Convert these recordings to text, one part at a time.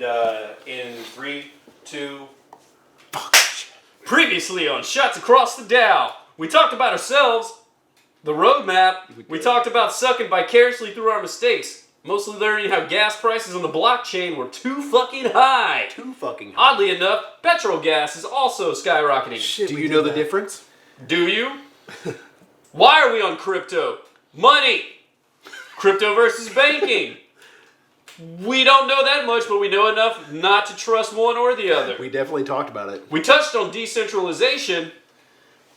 And in 3, 2... Previously on Shots Across the Dow, we talked about ourselves, the roadmap. We talked about sucking vicariously through our mistakes. Mostly learning how gas prices on the blockchain were too fucking high. Too fucking high. Oddly enough, petrol gas is also skyrocketing. Shit, do you know the difference? Do you? Why are we on crypto? Money. Crypto versus banking. We don't know that much, but we know enough not to trust one or the other. We definitely talked about it. We touched on decentralization.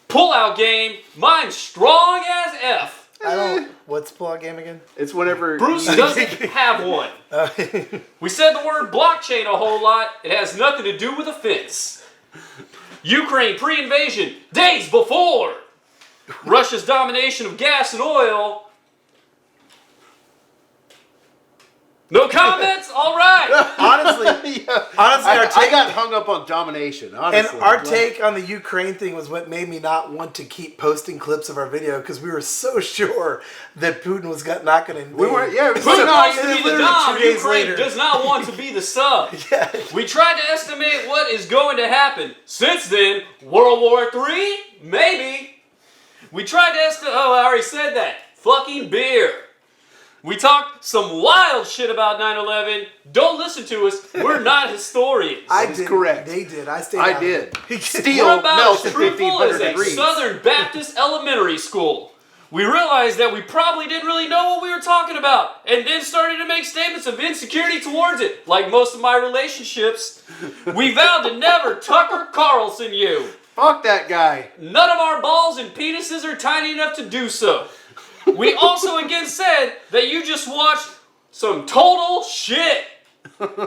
Pull-out game. Mine's strong as F. What's pull-out game again? It's whenever... Bruce doesn't have one. We said the word blockchain a whole lot. It has nothing to do with a fence. Ukraine pre-invasion. Days before. Russia's domination of gas and oil. No comments? All right. Honestly, I got hung up on domination, honestly. And our take on the Ukraine thing was what made me not want to keep posting clips of our video because we were so sure that Putin was not going to invade. We weren't, yeah. Putin wants to be the dom. 2 days Ukraine later. does not want to be the sub. Yeah. We tried to estimate what is going to happen. Since then, World War III? Maybe. We tried to estimate... Oh, I already said that. Fucking beer. We talked some wild shit about 9/11. Don't listen to us. We're not historians. That is correct. They did. I stayed I out did. of it. Steel We're about melts as at truthful 1,500 as a degrees. Southern Baptist elementary school. We realized that we probably didn't really know what we were talking about, and then started to make statements of insecurity towards it. Like most of my relationships, we vowed to never Tucker Carlson you. Fuck that guy. None of our balls and penises are tiny enough to do so. We also again said that you just watched some total shit.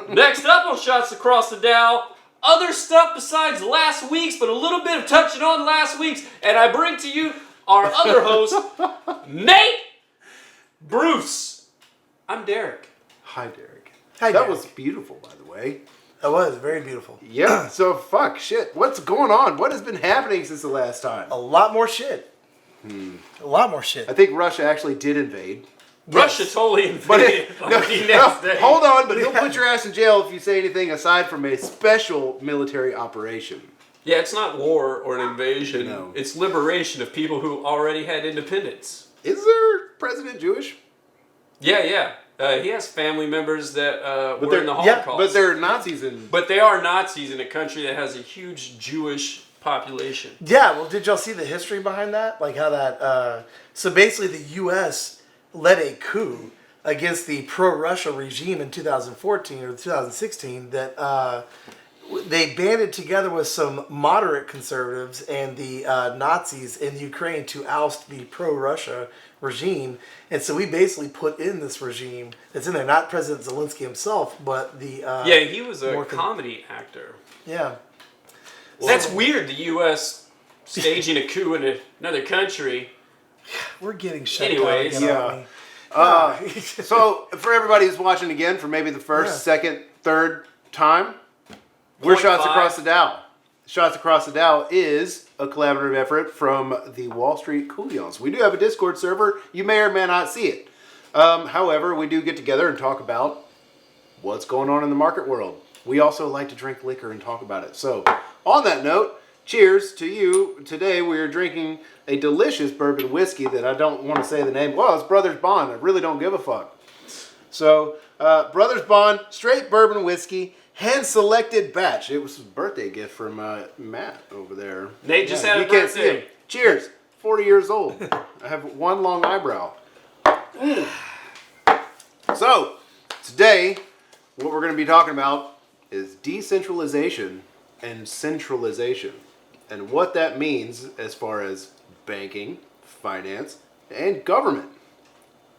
Next up on Shots Across the Dow, other stuff besides last week's, but a little bit of touching on last week's, and I bring to you our other host, Nate Bruce. I'm Derek. Hi, Derek. Hi, That Derek. was beautiful, by the way. That was very beautiful. Yeah, so fuck, shit. What's going on? What has been happening since the last time? A lot more shit. A lot more shit. I think Russia actually did invade. Russia totally But invaded the next day. hold on, but he'll put your ass in jail if you say anything aside from a special military operation. Yeah, it's not war or an invasion. No. It's liberation of people who already had independence. Is there president Jewish? Yeah. He has family members that were they're- in the yeah, Holocaust. But they're Nazis in... But they are Nazis in a country that has a huge Jewish population. Yeah, well, did y'all see the history behind that? Like how that... so basically the U.S. led a coup against the pro-Russia regime in 2014 or 2016 that they banded together with some moderate conservatives and the Nazis in Ukraine to oust the pro-Russia regime. And so we basically put in this regime that's in there, not President Zelensky himself, but the... Yeah, he was a more comedy actor. Yeah. That's weird, the U.S. staging a coup in another country. We're getting shut Anyways, down again, aren't we? So, for everybody who's watching again for maybe the first, Yeah. second, third time, we're Shots 0.5. Across the Dow. Shots Across the Dow is a collaborative effort from the Wall Street Coolions. We do have a Discord server. You may or may not see it. However, we do get together and talk about what's going on in the market world. We also like to drink liquor and talk about it. So, on that note, cheers to you. Today we are drinking a delicious bourbon whiskey that I don't want to say the name. Well, it's Brothers Bond. I really don't give a fuck. So, Brothers Bond, straight bourbon whiskey, hand-selected batch. It was a birthday gift from Matt over there. Nate just had a you can't see birthday. him. Cheers. 40 years old. I have one long eyebrow. So, today, what we're going to be talking about is decentralization and centralization. And what that means as far as banking, finance, and government.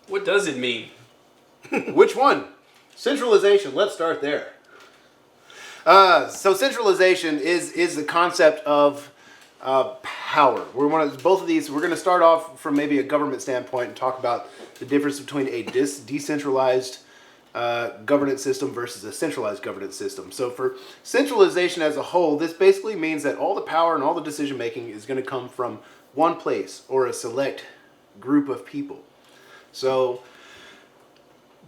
What does it mean? Which one? Centralization. Let's start there. So centralization is the concept of power. Both of these. We're going to start off from maybe a government standpoint and talk about the difference between a decentralized governance system versus a centralized governance system. So for centralization as a whole, this basically means that all the power and all the decision making is going to come from one place or a select group of people. So,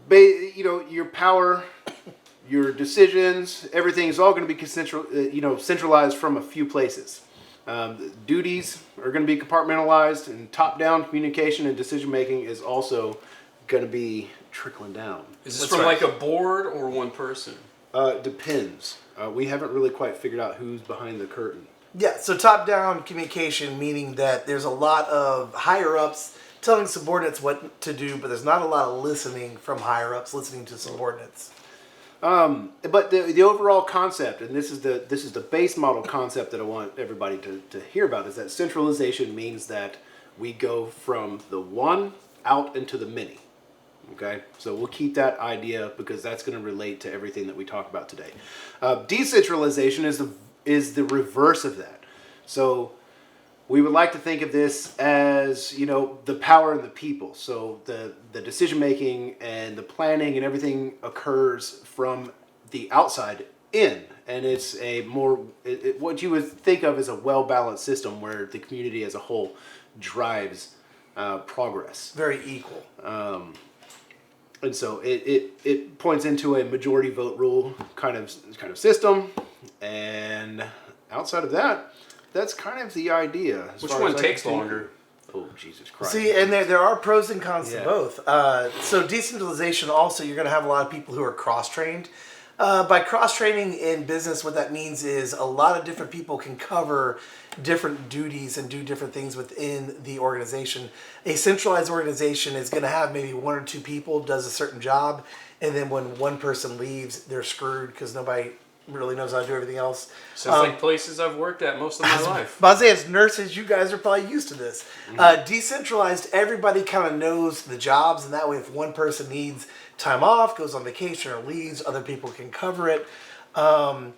your power, your decisions, everything's all going to be centralized from a few places. Duties are going to be compartmentalized, and top-down communication and decision-making is also going to be trickling down. Is this from like a board or one person? Depends. We haven't really quite figured out who's behind the curtain. Yeah, so top-down communication, meaning that there's a lot of higher-ups telling subordinates what to do, but there's not a lot of listening from higher-ups, listening to subordinates. But the overall concept, and this is the base model concept that I want everybody to hear about, is that centralization means that we go from the one out into the many. Okay, so we'll keep that idea because that's going to relate to everything that we talk about today. Decentralization is the reverse of that. So we would like to think of this as, the power of the people. So the decision making and the planning and everything occurs from the outside in, and it's a more what you would think of as a well-balanced system where the community as a whole drives progress. Very equal. And so it points into a majority vote rule kind of system, and outside of that, that's kind of the idea. Which one takes longer? Oh, Jesus Christ. See, and there are pros and cons Yeah. to both. So decentralization also, you're going to have a lot of people who are cross-trained. By cross-training in business, what that means is a lot of different people can cover different duties and do different things within the organization. A centralized organization is going to have maybe one or two people does a certain job, and then when one person leaves, they're screwed because nobody really knows how to do everything else. Sounds like places I've worked at most of my life. But I was saying, as nurses, you guys are probably used to this. Decentralized, everybody kind of knows the jobs, and that way if one person needs time off, goes on vacation, or leaves, other people can cover it. A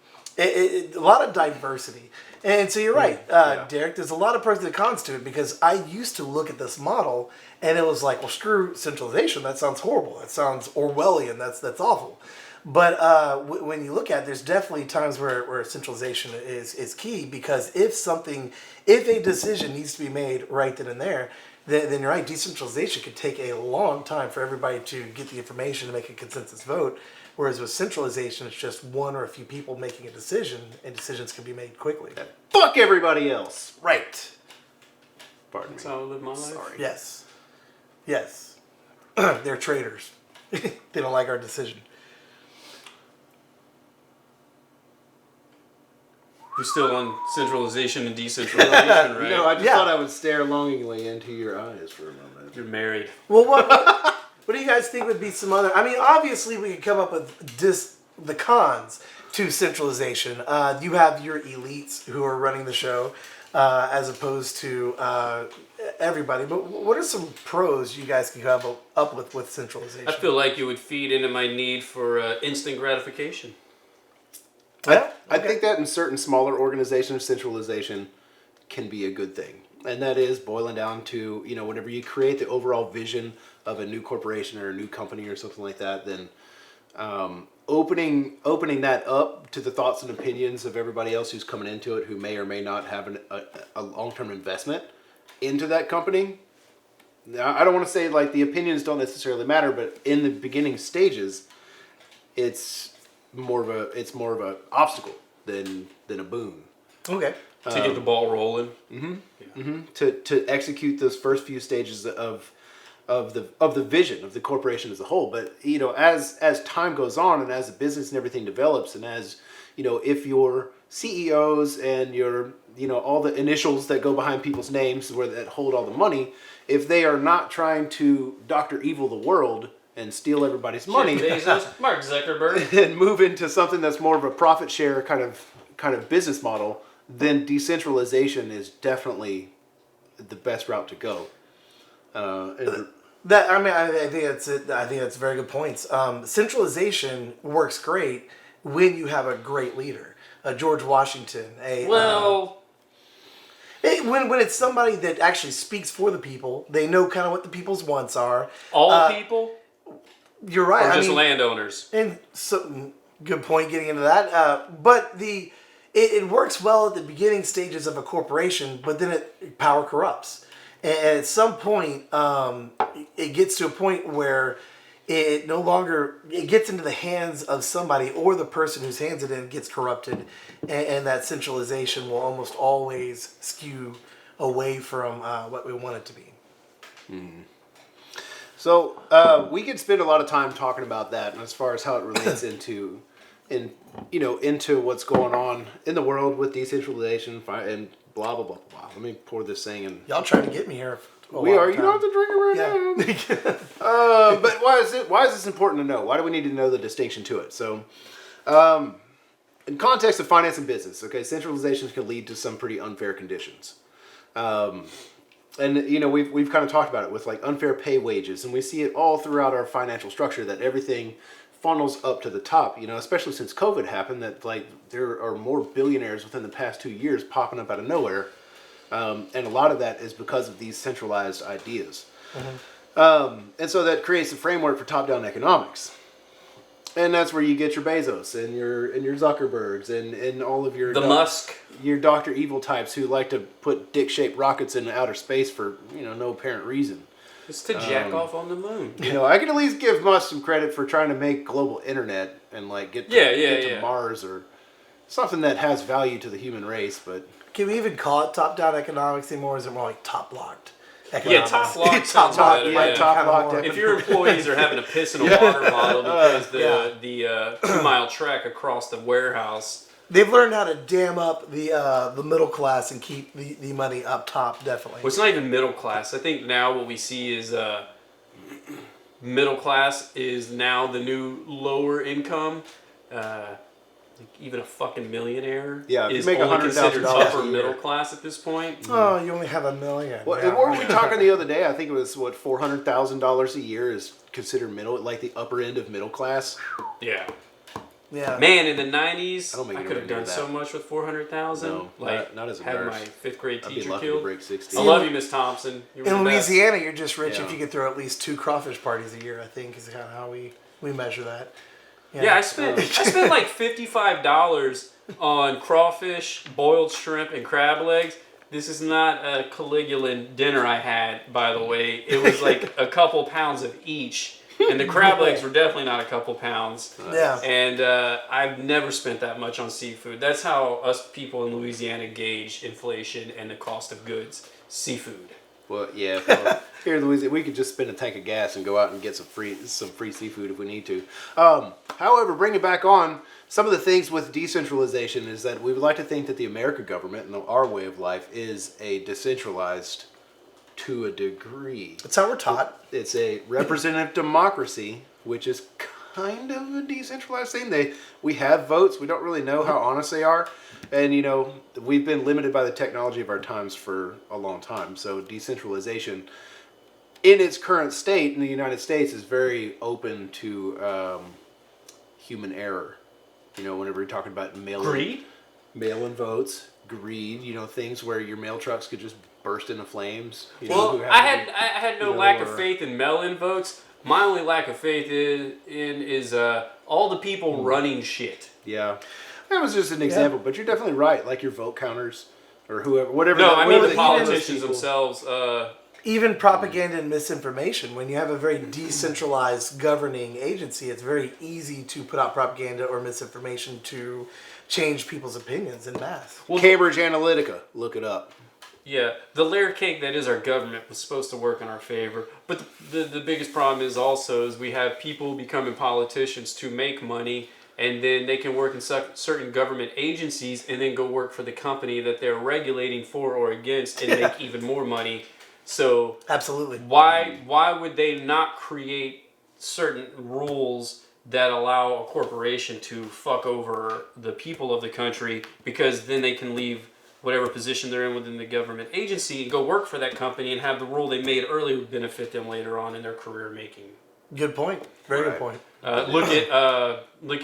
lot of diversity. And so you're right, Derek, there's a lot of pros and cons to it, because I used to look at this model, and it was like, well, screw centralization, that sounds horrible, that sounds Orwellian, that's awful. But when you look at it, there's definitely times where centralization is key, because if a decision needs to be made right then and there, then you're right, decentralization could take a long time for everybody to get the information to make a consensus vote. Whereas with centralization, it's just one or a few people making a decision, and decisions can be made quickly. Fuck everybody else. Right. Pardon me. That's how I live my life. Sorry. Yes. Yes. They're traitors. They don't like our decision. We're still on centralization and decentralization, right? I just thought I would stare longingly into your eyes for a moment. You're married. Well, what do you guys think would be some other... I mean, obviously we could come up with the cons to centralization. You have your elites who are running the show, as opposed to everybody. But what are some pros you guys can come up with centralization? I feel like it would feed into my need for instant gratification. Yeah, I think that in certain smaller organizations, centralization can be a good thing. And that is boiling down to, whenever you create the overall vision of a new corporation or a new company or something like that, then opening that up to the thoughts and opinions of everybody else who's coming into it, who may or may not have a long-term investment into that company. Now, I don't want to say like the opinions don't necessarily matter, but in the beginning stages, it's more of a obstacle than a boon. Okay. To get the ball rolling. To execute those first few stages of the vision of the corporation as a whole. But as time goes on and as the business and everything develops, and as if your CEOs and your all the initials that go behind people's names that hold all the money, if they are not trying to Dr. Evil the world and steal everybody's money, Bezos, Mark Zuckerberg, and move into something that's more of a profit share kind of business model, then decentralization is definitely the best route to go. I think that's it. I think that's very good points. Centralization works great when you have a great leader, George Washington. When it's somebody that actually speaks for the people, they know kind of what the people's wants are. all people, You're right. or just landowners. And so, good point getting into that. But it works well at the beginning stages of a corporation, but then power corrupts. And at some point, it gets to a point where it no longer it gets into the hands of somebody, or the person whose hands it in gets corrupted, and that centralization will almost always skew away from what we want it to be. So we could spend a lot of time talking about that, and as far as how it relates into what's going on in the world with decentralization and blah blah blah blah. Let me pour this thing in. Y'all trying to get me here. We are. You don't have to drink it right now. But why is this important to know? Why do we need to know the distinction to it? So, in context of finance and business, okay, centralization can lead to some pretty unfair conditions. And we've kind of talked about it with like unfair pay wages, and we see it all throughout our financial structure that everything funnels up to the top. Especially since COVID happened, that like there are more billionaires within the past 2 years popping up out of nowhere. And a lot of that is because of these centralized ideas. And so that creates a framework for top-down economics. And that's where you get your Bezos and your Zuckerbergs and all of your... Musk. Your Dr. Evil types who like to put dick-shaped rockets into outer space for, no apparent reason. It's to jack off on the moon. I can at least give Musk some credit for trying to make global internet and like get to Mars or something that has value to the human race, but... Can we even call it top-down economics anymore? Or is it more like top-locked economics? Yeah, top-locked sounds better. Yeah. Top-locked. If your employees are having to piss in a water bottle because the 2-mile trek across the warehouse... They've learned how to dam up the middle class and keep the money up top, definitely. Well, it's not even middle class. I think now what we see is middle class is now the new lower income. Even a fucking millionaire is make only considered $100,000 upper a year. middle class at this point. Oh, you only have $1 million. What were we talking the other day? I think it was $400,000 a year is considered like the upper end of middle class. Yeah. Yeah. Man, in the 90s, I could have done so much with $400,000. No, not as a had nurse. my 5th grade I'd be teacher lucky killed. to break 60. I love you, Miss Thompson. You were In the best. Louisiana, you're just rich Yeah. if you can throw at least 2 crawfish parties a year, I think, is kind of how we measure that. Yeah, I spent like $55 on crawfish, boiled shrimp, and crab legs. This is not a Caligula dinner I had, by the way. It was like a couple pounds of each. And the crab legs were definitely not a couple pounds. Yeah. And I've never spent that much on seafood. That's how us people in Louisiana gauge inflation and the cost of goods. Seafood. Well, yeah. Well, here in Louisiana, we could just spend a tank of gas and go out and get some free seafood if we need to. However, bring it back on. Some of the things with decentralization is that we would like to think that the American government and our way of life is a decentralized to a degree. That's how we're taught. It's a representative democracy, which is kind of a decentralized thing. We have votes. We don't really know how honest they are. And, we've been limited by the technology of our times for a long time. So decentralization in its current state in the United States is very open to human error. Whenever you're talking about mail-in votes, greed, things where your mail trucks could just burst into flames. Well, I had no lack of faith in mail-in votes. My only lack of faith is all the people running shit. Yeah. That was just an example, but you're definitely right. Like your vote counters or whatever. No, I mean the the politicians themselves. Even propaganda and misinformation. When you have a very decentralized governing agency, it's very easy to put out propaganda or misinformation to change people's opinions en masse. Well, Cambridge Analytica, look it up. Yeah, the layer cake that is our government was supposed to work in our favor. But the biggest problem is we have people becoming politicians to make money, and then they can work in certain government agencies and then go work for the company that they're regulating for or against and make even more money. So absolutely, why would they not create certain rules that allow a corporation to fuck over the people of the country, because then they can leave whatever position they're in within the government agency and go work for that company and have the rule they made earlier benefit them later on in their career making. Good point. Very good point. Look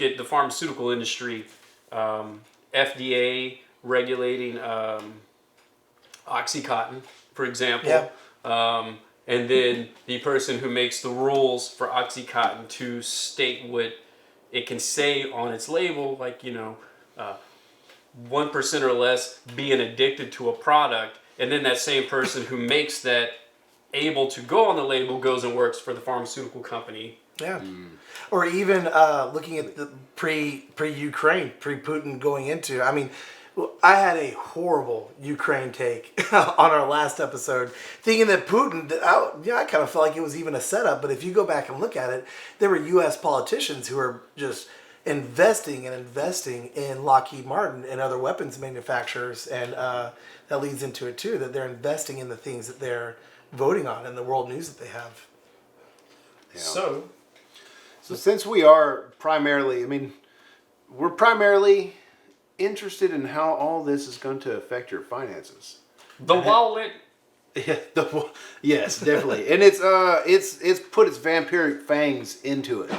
at the pharmaceutical industry. FDA regulating OxyContin, for example. Yeah. And then the person who makes the rules for OxyContin to state what it can say on its label, like, 1% or less being addicted to a product, and then that same person who makes that able to go on the label goes and works for the pharmaceutical company Yeah. Or even looking at the pre-Ukraine, pre-Putin going into, I mean, I had a horrible Ukraine take on our last episode, thinking that Putin, I kind of felt like it was even a setup, but if you go back and look at it, there were U.S. politicians who were just investing in Lockheed Martin and other weapons manufacturers, and that leads into it too, that they're investing in the things that they're voting on in the world news that they have. Yeah. So since we are primarily, we're primarily interested in how all this is going to affect your finances. the wallet. Yeah, yes, definitely, and it's put its vampiric fangs into it,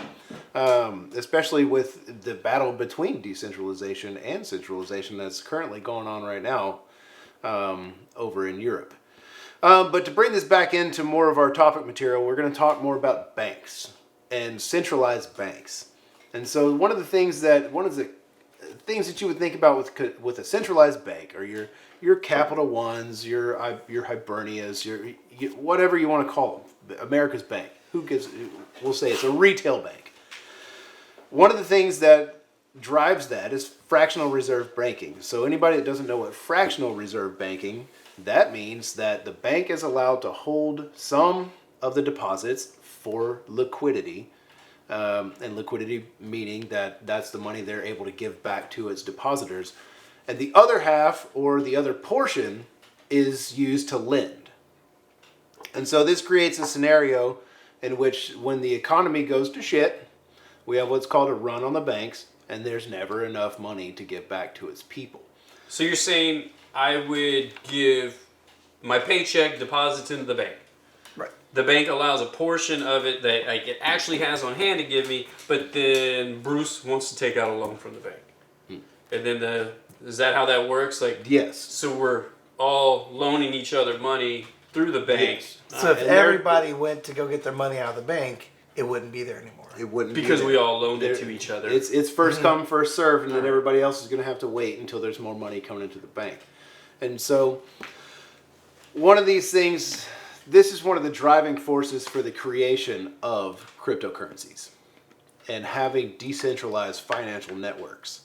especially with the battle between decentralization and centralization that's currently going on right now over in Europe. But to bring this back into more of our topic material, we're going to talk more about banks and centralized banks. And so one of the things that you would think about with a centralized bank are your Capital Ones, your Hibernias, your whatever you want to call them, America's Bank. We'll say it's a retail bank. One of the things that drives that is fractional reserve banking. So anybody that doesn't know what fractional reserve banking, that means that the bank is allowed to hold some of the deposits for liquidity, and liquidity meaning that that's the money they're able to give back to its depositors. And the other half, or the other portion, is used to lend. And so this creates a scenario in which when the economy goes to shit, we have what's called a run on the banks, and there's never enough money to give back to its people. So you're saying I would give my paycheck deposits into the bank. Right. The bank allows a portion of it that it actually has on hand to give me, but then Bruce wants to take out a loan from the bank. And then is that how that works? Yes. So we're all loaning each other money through the bank. Yes. So if everybody went to go get their money out of the bank, it wouldn't be there anymore. It wouldn't because be we all loaned it to each other. It's first come, first served, and then everybody else is going to have to wait until there's more money coming into the bank. And so one of these things, this is one of the driving forces for the creation of cryptocurrencies and having decentralized financial networks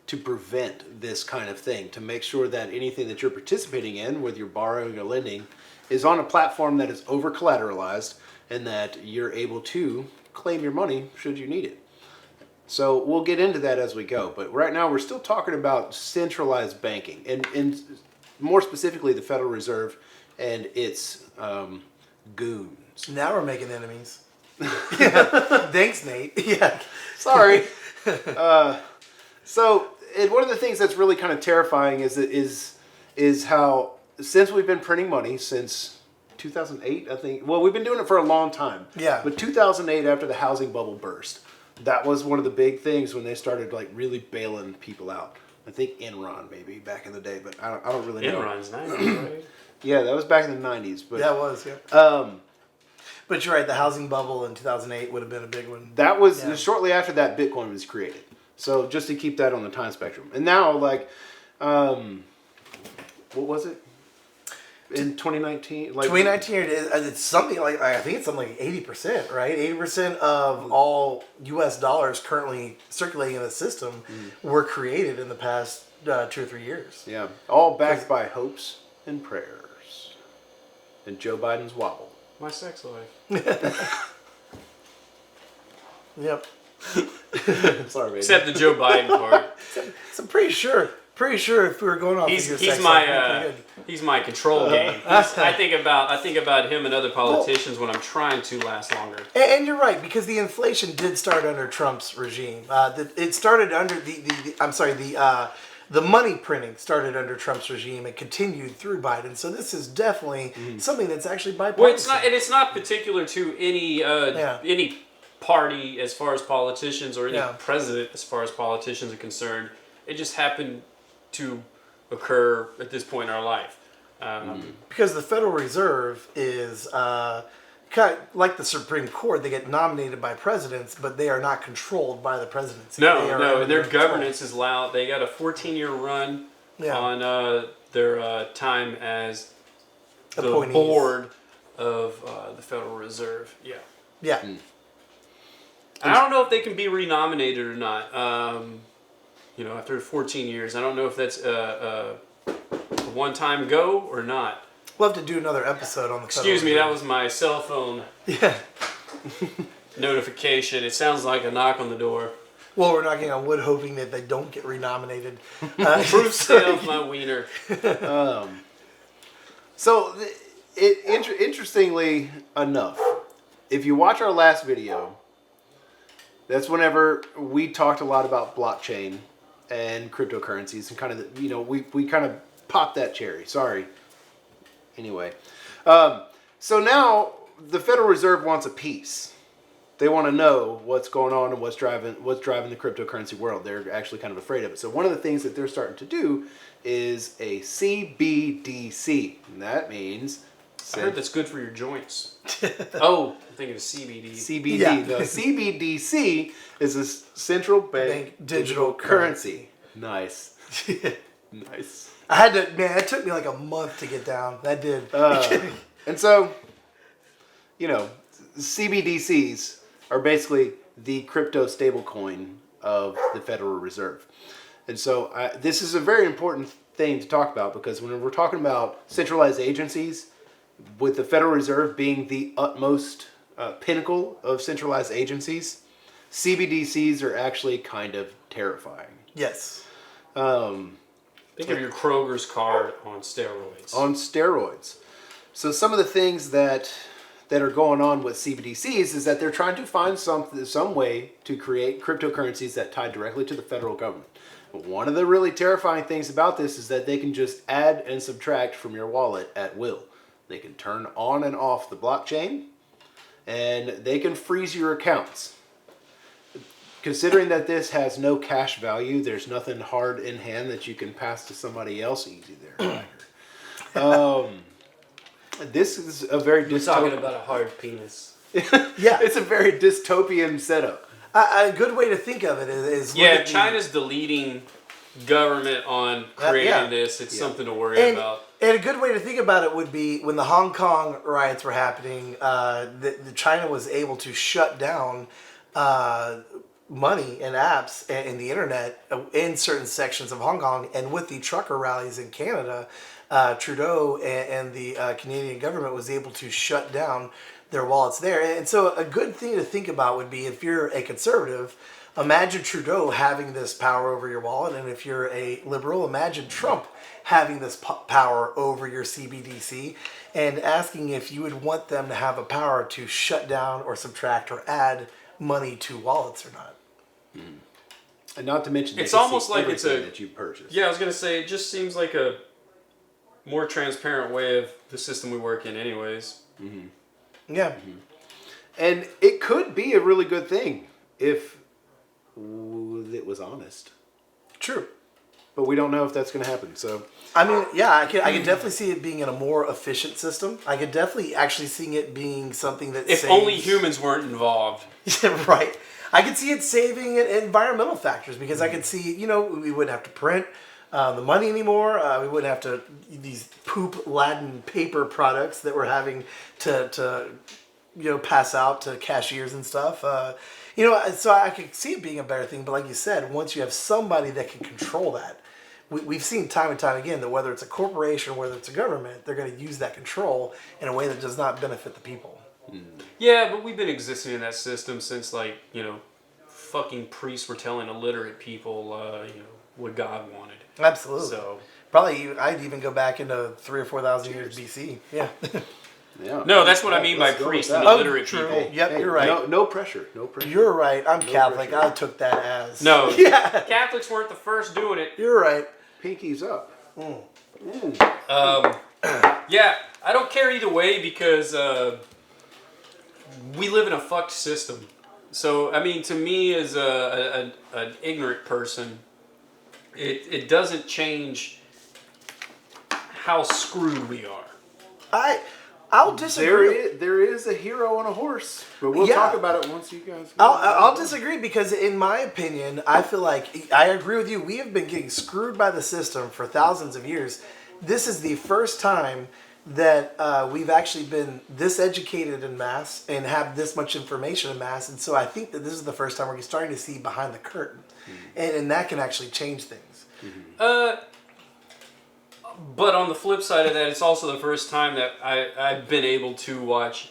to prevent this kind of thing, to make sure that anything that you're participating in, whether you're borrowing or lending, is on a platform that is over collateralized and that you're able to claim your money should you need it. So we'll get into that as we go, but right now we're still talking about centralized banking and more specifically the Federal Reserve and its goons. Now we're making enemies. Thanks, Nate. Yeah. Sorry. So one of the things that's really kind of terrifying is how, since we've been printing money since 2008, I think. Well, we've been doing it for a long time. Yeah. But 2008, after the housing bubble burst, that was one of the big things when they started like really bailing people out. I think Enron maybe back in the day, but I don't really know. Enron's nice, right? Yeah, that was back in the 90s. But That was, yeah. But you're right, the housing bubble in 2008 would have been a big one. that was shortly after that Bitcoin was created. So just to keep that on the time spectrum. And now, like, what was it? In 2019? Like, 2019, it's something like, I think it's something like 80%, right? 80% of all U.S. dollars currently circulating in the system were created in the past 2 or 3 years. Yeah, all backed by hopes and prayers. And Joe Biden's wobble. My sex life. Yep. Sorry, baby. Except the Joe Biden part. So I'm pretty sure if we were going off of your sex life, He's my control game. I think about him and other politicians when I'm trying to last longer. And you're right, because the inflation did start under Trump's regime. It started under the money printing started under Trump's regime and continued through Biden. So this is definitely something that's actually bipartisan. Well, it's not particular to any party as far as politicians or any president as far as politicians are concerned. It just happened to occur at this point in our life. Because the Federal Reserve is kind of like the Supreme Court. They get nominated by presidents, but they are not controlled by the presidency. No, their governance is loud. They got a 14-year run on their time as the Appointees. board of the Federal Reserve. Yeah. Yeah. I don't know if they can be renominated or not. After 14 years, I don't know if that's a one-time go or not. We'll have to do another episode on the. Excuse me, that was my cell phone notification. It sounds like a knock on the door. Well, we're knocking on wood, hoping that they don't get renominated. Proof stay off my wiener. Interestingly enough, if you watch our last video, that's whenever we talked a lot about blockchain and cryptocurrencies and kind of, we kind of popped that cherry. Sorry. Anyway, so now the Federal Reserve wants a piece. They want to know what's going on and what's driving the cryptocurrency world. They're actually kind of afraid of it. So one of the things that they're starting to do is a CBDC. And that means... I heard that's good for your joints. Oh, I'm thinking of CBD. CBD. Yeah. No, CBDC is a central bank digital currency. Nice. Nice. I had to, man, it took me like a month to get down. That did. And so, CBDCs are basically the crypto stablecoin of the Federal Reserve. And so this is a very important thing to talk about because when we're talking about centralized agencies, with the Federal Reserve being the utmost pinnacle of centralized agencies, CBDCs are actually kind of terrifying. Yes. Think of your Kroger's card on steroids. On steroids. So some of the things that are going on with CBDCs is that they're trying to find some way to create cryptocurrencies that tie directly to the federal government. But one of the really terrifying things about this is that they can just add and subtract from your wallet at will. They can turn on and off the blockchain, and they can freeze your accounts. Considering that this has no cash value, there's nothing hard in hand that you can pass to somebody else. Easy there, Tiger. This is a very We're talking about a hard penis. Yeah. It's a very dystopian setup. A good way to think of it is China's the leading government on creating this. It's something to worry about. And a good way to think about it would be when the Hong Kong riots were happening, the China was able to shut down money and apps and the internet in certain sections of Hong Kong. And with the trucker rallies in Canada, Trudeau and the Canadian government was able to shut down their wallets there. And so a good thing to think about would be if you're a conservative, imagine Trudeau having this power over your wallet. And if you're a liberal, imagine Trump having this power over your CBDC and asking if you would want them to have a power to shut down or subtract or add money to wallets or not. And not to mention, it's almost like it's that you purchase. Yeah, I was gonna say it just seems like a more transparent way of the system we work in, anyways. Mm-hmm. Yeah, and it could be a really good thing if it was honest. true. But we don't know if that's going to happen. So I mean, yeah, I can definitely see it being in a more efficient system. I could definitely actually seeing it being something that if saves... only humans weren't involved. Yeah, right. I could see it saving environmental factors because I could see, we wouldn't have to print the money anymore. We wouldn't have to these poop-laden paper products that we're having to pass out to cashiers and stuff. So I could see it being a better thing. But like you said, once you have somebody that can control that, we've seen time and time again that whether it's a corporation or whether it's a government, they're going to use that control in a way that does not benefit the people. Yeah, but we've been existing in that system since, fucking priests were telling illiterate people, what God wanted. Absolutely. So probably I'd even go back into 3,000 or 4,000 years BC. Yeah. yeah. No, that's what I mean by Let's go priests with and that. illiterate true. people. Yep, you're right. No pressure. No pressure. You're right. I'm Catholic. pressure. I took that as... No, Yeah. Catholics weren't the first doing it. You're right. Pinkies up. Yeah, I don't care either way because we live in a fucked system. So, I mean, to me as an ignorant person, it doesn't change how screwed we are. I'll disagree. There is a hero on a horse, but we'll Yeah. talk about it once you guys. I'll disagree because, in my opinion, I feel like I agree with you. We have been getting screwed by the system for thousands of years. This is the first time that we've actually been this educated in mass and have this much information in mass. And so I think that this is the first time we're starting to see behind the curtain. And that can actually change things. But on the flip side of that, it's also the first time that I've been able to watch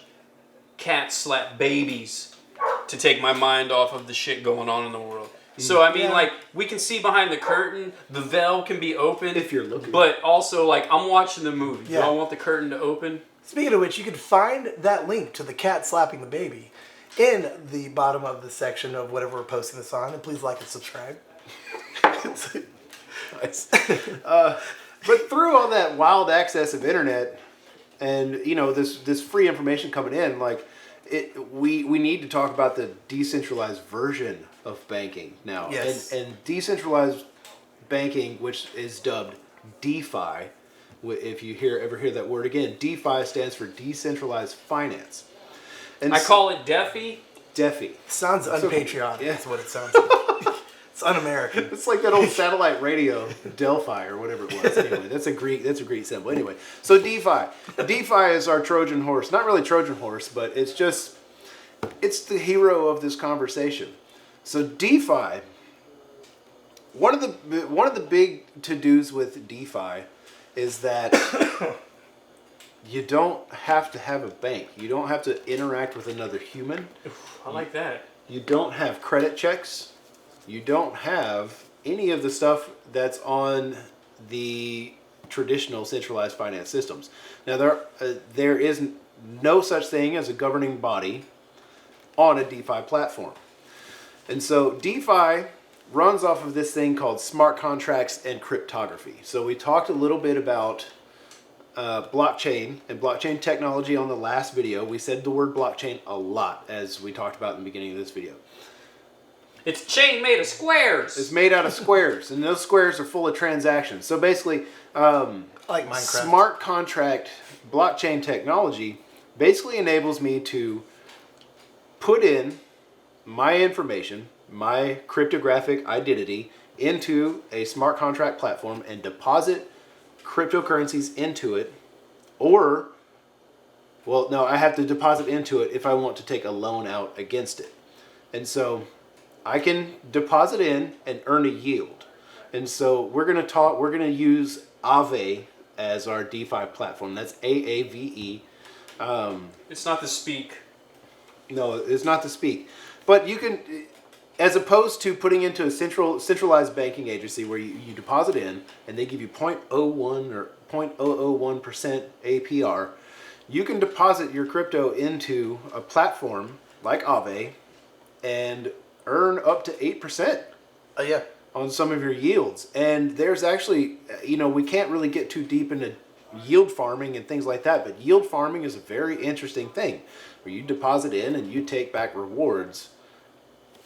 cats slap babies to take my mind off of the shit going on in the world. So, I mean, like, we can see behind the curtain, the veil can be open. If you're looking. But also, like, I'm watching the movie. Yeah. Do I want the curtain to open? Speaking of which, you can find that link to the cat slapping the baby in the bottom of the section of whatever we're posting this on. And please like and subscribe. Nice. But through all that wild access of internet and, you know, this free information coming in, like, we need to talk about the decentralized version of banking now. Yes. And decentralized banking, which is dubbed DeFi, if you ever hear that word again, DeFi stands for decentralized finance. And I call it DeFi. DeFi. Sounds unpatriotic. Yeah. That's what it sounds like. It's un-American. It's like that old satellite radio, Delphi or whatever it was. Anyway, that's a Greek symbol. Anyway, so DeFi. DeFi is our Trojan horse. Not really Trojan horse, but it's the hero of this conversation. So DeFi, one of the big to-dos with DeFi is that you don't have to have a bank. You don't have to interact with another human. I like that. You don't have credit checks. You don't have any of the stuff that's on the traditional centralized finance systems. Now, there is no such thing as a governing body on a DeFi platform. And so DeFi runs off of this thing called smart contracts and cryptography. So we talked a little bit about blockchain and blockchain technology on the last video. We said the word blockchain a lot, as we talked about in the beginning of this video. It's a chain made of squares. It's made out of squares, and those squares are full of transactions. So basically, Like Minecraft. smart contract blockchain technology basically enables me to put in my information, my cryptographic identity, into a smart contract platform and deposit cryptocurrencies into it. Or, well, no, I have to deposit into it if I want to take a loan out against it. And so I can deposit in and earn a yield. And so we're going to use Aave as our DeFi platform. That's AAVE. It's not the speak. No, it's not to speak. But you can, as opposed to putting into a centralized banking agency where you deposit in and they give you 0.01 or 0.001% APR, you can deposit your crypto into a platform like Aave and earn up to 8% Yeah. on some of your yields. And there's actually, we can't really get too deep into yield farming and things like that, but yield farming is a very interesting thing where you deposit in and you take back rewards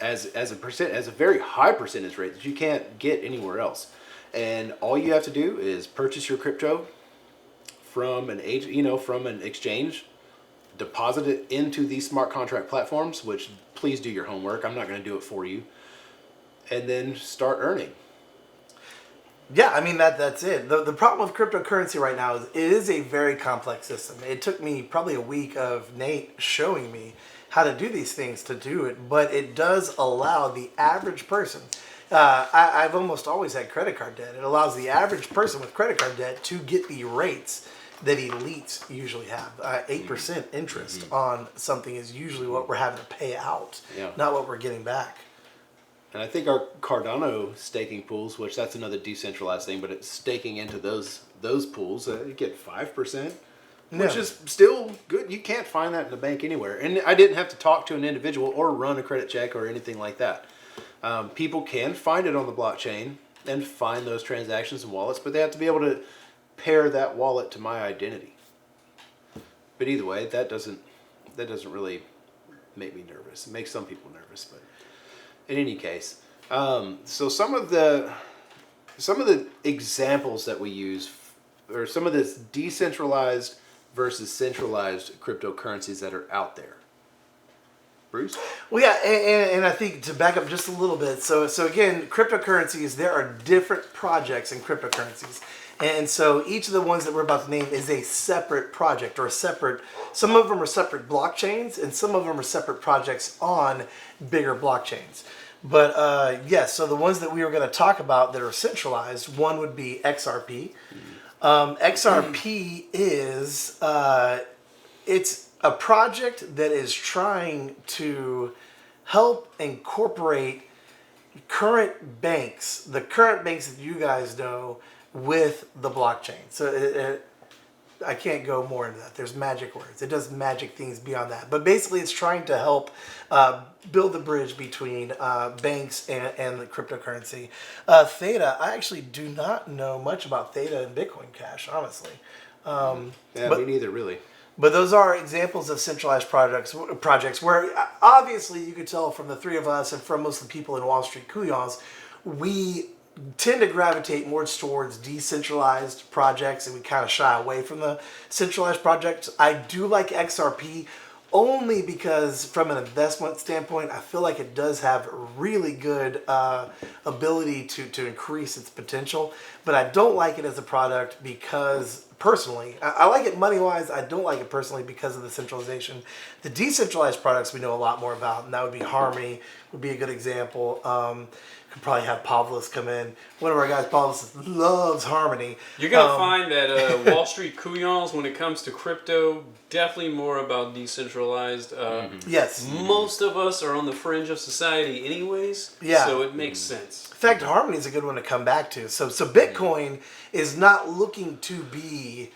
as a very high percentage rate that you can't get anywhere else. And all you have to do is purchase your crypto from an exchange, deposit it into these smart contract platforms, which please do your homework. I'm not going to do it for you. And then start earning. Yeah, I mean, that's it. The problem with cryptocurrency right now is it is a very complex system. It took me probably a week of Nate showing me how to do these things to do it, but it does allow the average person. I've almost always had credit card debt. It allows the average person with credit card debt to get the rates that elites usually have. 8% interest on something is usually what we're having to pay out, not what we're getting back. And I think our Cardano staking pools, which that's another decentralized thing, but it's staking into those pools, you get 5%, which is still good. You can't find that in the bank anywhere. And I didn't have to talk to an individual or run a credit check or anything like that. People can find it on the blockchain and find those transactions and wallets, but they have to be able to pair that wallet to my identity. But either way, that doesn't really make me nervous. It makes some people nervous, but in any case, so some of the examples that we use, or some of this decentralized versus centralized cryptocurrencies that are out there. Bruce? Well, yeah, and I think to back up just a little bit, so again, cryptocurrencies, there are different projects in cryptocurrencies. And so each of the ones that we're about to name is a separate project or a separate, some of them are separate blockchains and some of them are separate projects on bigger blockchains. But yes, so the ones that we were going to talk about that are centralized, one would be XRP. XRP is, it's a project that is trying to help incorporate current banks, the current banks that you guys know, with the blockchain. So I can't go more into that. There's magic words. It does magic things beyond that. But basically, it's trying to help build the bridge between banks and the cryptocurrency. Theta, I actually do not know much about Theta and Bitcoin Cash, honestly. Me neither, really. But those are examples of centralized projects where obviously you could tell from the three of us and from most of the people in Wall Street Kuyons, we tend to gravitate more towards decentralized projects and we kind of shy away from the centralized projects. I do like XRP only because from an investment standpoint, I feel like it does have really good ability to increase its potential. But I don't like it as a product because personally, I like it money-wise. I don't like it personally because of the centralization. The decentralized products we know a lot more about, and that would be Harmony, would be a good example. Could probably have Pavlos come in. One of our guys, Pavlos, loves Harmony. You're going to find that Wall Street Kuyons, when it comes to crypto, definitely more about decentralized. Yes. Most of us are on the fringe of society anyways, Yeah. so it makes sense. In fact, Harmony is a good one to come back to. So Bitcoin is not looking to be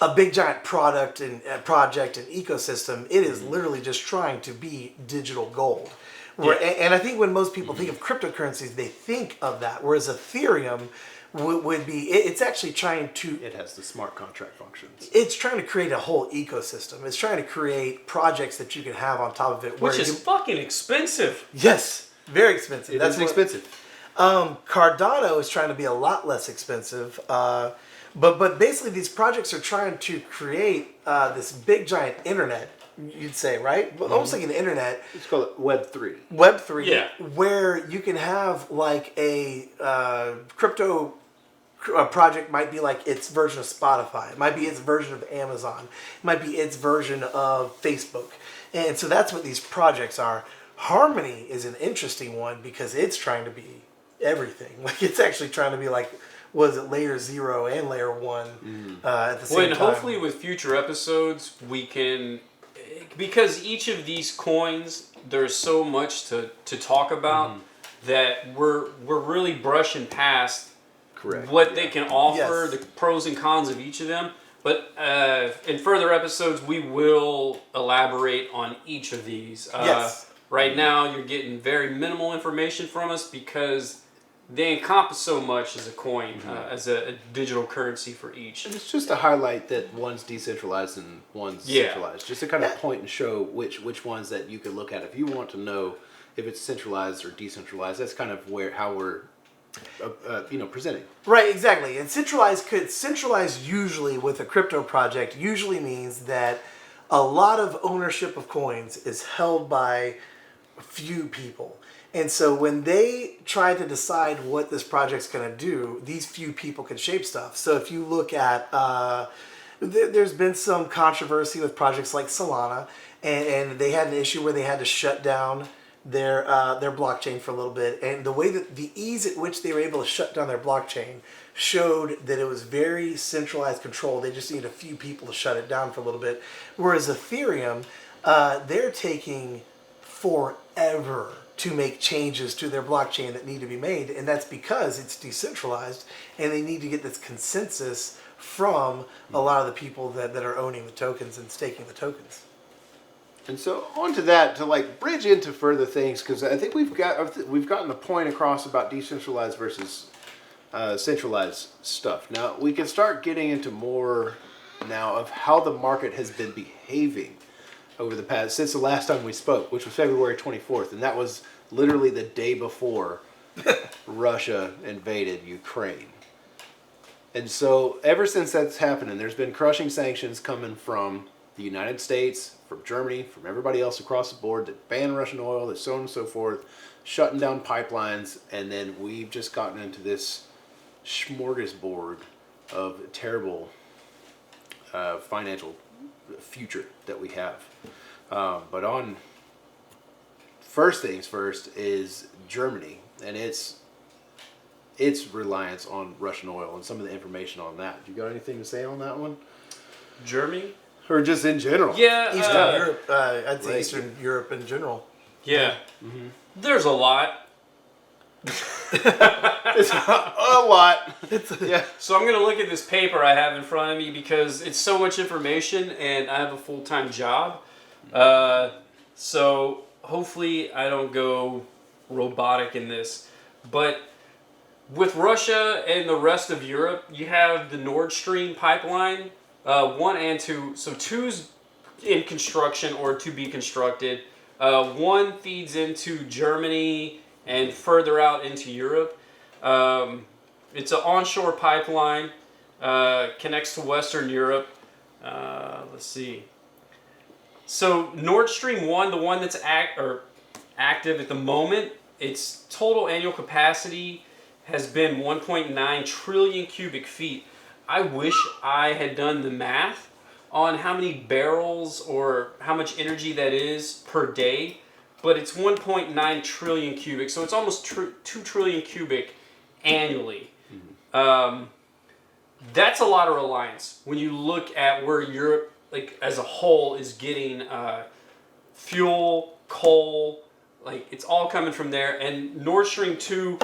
a big giant project and ecosystem. It is literally just trying to be digital gold. And I think when most people think of cryptocurrencies, they think of that. Whereas Ethereum would be, it's actually trying to... It has the smart contract functions. It's trying to create a whole ecosystem. It's trying to create projects that you can have on top of it. Which is fucking expensive. Yes, very expensive. That's expensive. Cardano is trying to be a lot less expensive. But basically these projects are trying to create this big giant internet, you'd say, right? Almost like an internet. Let's call it Web3. Web3, Yeah. where you can have like a crypto project might be like its version of Spotify. It might be its version of Amazon. It might be its version of Facebook. And so that's what these projects are. Harmony is an interesting one because it's trying to be everything. Like it's actually trying to be like, was it layer 0 and layer 1 at the same time? And hopefully with future episodes we can, because each of these coins, there's so much to talk about that we're really brushing past what they can offer, the pros and cons of each of them. But in further episodes, we will elaborate on each of these. Right now, you're getting very minimal information from us because they encompass so much as a coin, as a digital currency for each. And it's just to highlight that one's decentralized and one's centralized. Just to kind of point and show which ones that you can look at. If you want to know if it's centralized or decentralized, that's kind of how we're presenting. Right, exactly. And centralized usually with a crypto project usually means that a lot of ownership of coins is held by a few people. And so when they try to decide what this project's going to do, these few people can shape stuff. So if you look at, there's been some controversy with projects like Solana, and they had an issue where they had to shut down their blockchain for a little bit. And the way that the ease at which they were able to shut down their blockchain showed that it was very centralized control. They just needed a few people to shut it down for a little bit. Whereas Ethereum, they're taking forever to make changes to their blockchain that need to be made, and that's because it's decentralized and they need to get this consensus from a lot of the people that are owning the tokens and staking the tokens. And so on to that, to like bridge into further things, because I think we've gotten the point across about decentralized versus centralized stuff. Now we can start getting into more now of how the market has been behaving over the past, since the last time we spoke, which was February 24th, and that was literally the day before Russia invaded Ukraine. And so ever since that's happened, there's been crushing sanctions coming from the United States, from Germany, from everybody else across the board that ban Russian oil, that so on and so forth, shutting down pipelines, and then we've just gotten into this smorgasbord of terrible financial future that we have. But on first things first is Germany and its reliance on Russian oil and some of the information on that. You got anything to say on that one? Germany? Or just in general? Yeah. Eastern Europe, I'd say like- Eastern Europe in general. Yeah. There's a lot. It's a lot. Yeah. So I'm going to look at this paper I have in front of me because it's so much information and I have a full-time job. So hopefully I don't go robotic in this. But with Russia and the rest of Europe, you have the Nord Stream pipeline, 1 and 2. So 2's in construction or to be constructed. 1 feeds into Germany and further out into Europe. It's an onshore pipeline, connects to Western Europe. Let's see. So Nord Stream 1, the one that's active at the moment, its total annual capacity has been 1.9 trillion cubic feet. I wish I had done the math on how many barrels or how much energy that is per day, but it's 1.9 trillion cubic, so it's almost 2 trillion cubic annually. That's a lot of reliance when you look at where Europe, like as a whole, is getting fuel, coal, like it's all coming from there. And Nord Stream 2,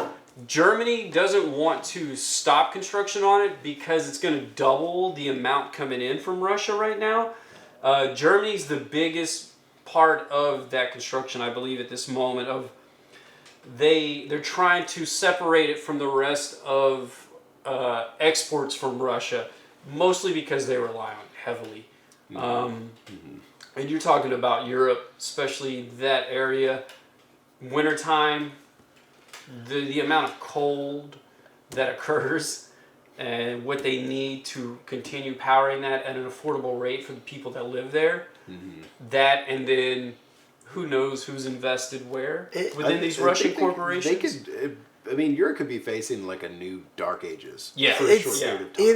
Germany doesn't want to stop construction on it because it's going to double the amount coming in from Russia right now. Germany's the biggest part of that construction, I believe, at this moment. They're trying to separate it from the rest of exports from Russia, mostly because they rely on it heavily. And you're talking about Europe, especially that area. Wintertime, the amount of cold that occurs and what they need to continue powering that at an affordable rate for the people that live there. That, and then who knows who's invested where within these Russian corporations. They could. I mean, Europe could be facing like a new dark ages. Yeah, for a short period of time.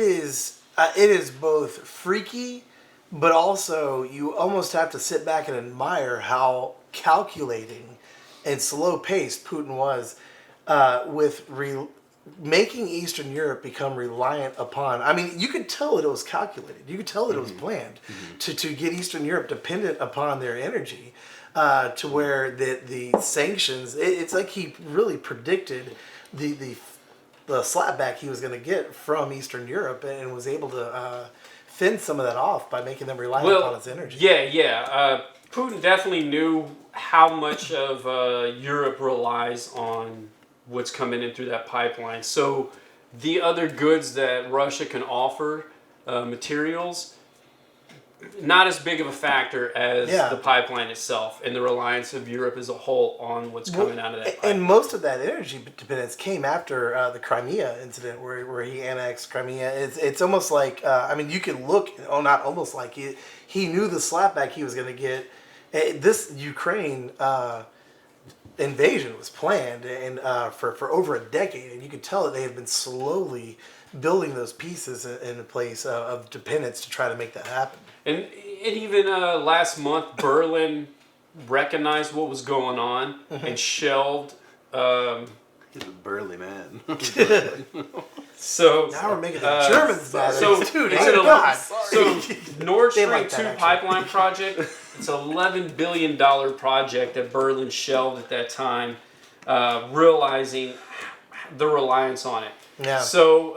It is both freaky, but also you almost have to sit back and admire how calculating and slow paced Putin was with making Eastern Europe become reliant upon. I mean, you could tell that it was calculated. You could tell that it was planned to get Eastern Europe dependent upon their energy. To where the sanctions, it's like he really predicted the slapback he was going to get from Eastern Europe and was able to fend some of that off by making them reliant upon its energy. Yeah. Putin definitely knew how much of Europe relies on what's coming in through that pipeline. So the other goods that Russia can offer, materials, not as big of a factor as the pipeline itself and the reliance of Europe as a whole on what's coming out of that pipeline. And most of that energy dependence came after the Crimea incident where he annexed Crimea. It's almost like, I mean, you can look, not almost like, he knew the slapback he was going to get. This Ukraine invasion was planned and for over a decade, and you could tell that they have been slowly building those pieces in a place of dependence to try to make that happen. And even last month, Berlin recognized what was going on and shelved. He's a burly man. So now we're making the Germans mad. So Dude, it's an God. So Nord Stream like that, 2 actually. pipeline project. It's an $11 billion project that Berlin shelved at that time, realizing the reliance on it. Yeah. So